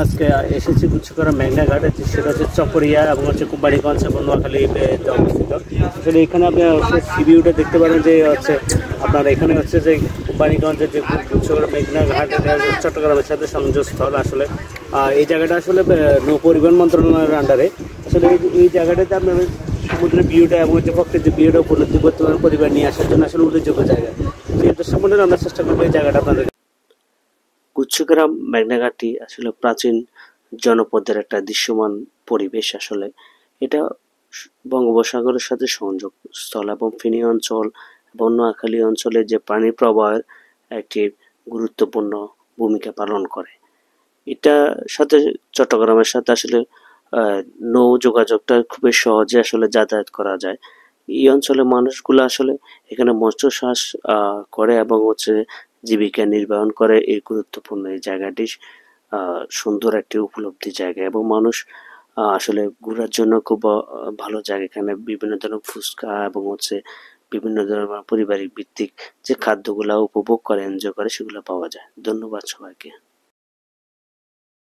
আজকে এসেছি গুচ্ছকরা মেঘনা ঘাট, সেটা হচ্ছে চকরিয়া এবং হচ্ছে কোম্পানিগঞ্জ এবং নোয়াখালী অবস্থিত। আসলে এখানে আপনি সি ভিউটা দেখতে পারেন যে হচ্ছে আপনার এখানে হচ্ছে যে কোম্পানিগঞ্জের যে গুচ্ছকরা মেঘনা ঘাট, এটা চট্টগ্রামের সাথে সংযোগস্থল। আসলে এই জায়গাটা আসলে নৌ পরিবহন মন্ত্রণালয়ের আন্ডারে। আসলে এই জায়গাটাতে আপনার সমুদ্রের ভিউটা এবং হচ্ছে প্রকৃতির যে ভিউটা উপলব্ধি করতে পারেন পরিবার নিয়ে আসার জন্য আসলে উল্লেখযোগ্য জায়গা। যেহেতু সম্পূর্ণ আমরা চেষ্টা করবো এই জায়গাটা আপনাদের। গুচ্ছগ্রাম মেঘনাঘাটটি আসলে প্রাচীন জনপদের একটা দৃশ্যমান পরিবেশ। আসলে এটা বঙ্গোপসাগরের সাথে সংযোগ স্থল এবং ফেনী অঞ্চল এবং নোয়াখালী অঞ্চলে যে পানি প্রবাহের একটি গুরুত্বপূর্ণ ভূমিকা পালন করে। এটা সাথে চট্টগ্রামের সাথে আসলে নৌ যোগাযোগটা খুবই সহজে আসলে যাতায়াত করা যায়। এই অঞ্চলের মানুষগুলো আসলে এখানে মৎস্য চাষ করে এবং হচ্ছে জীবিকা নির্বাহন করে। এই গুরুত্বপূর্ণ এই জায়গাটি সুন্দর একটি উপলব্ধি জায়গা এবং মানুষ আসলে ঘোরার জন্য খুব ভালো জায়গা। এখানে বিভিন্ন ধরনের ফুচকা এবং হচ্ছে বিভিন্ন ধরনের পারিবারিক ভিত্তিক যে খাদ্যগুলা উপভোগ করে, এনজয় করে, সেগুলো পাওয়া যায়। ধন্যবাদ সবাইকে।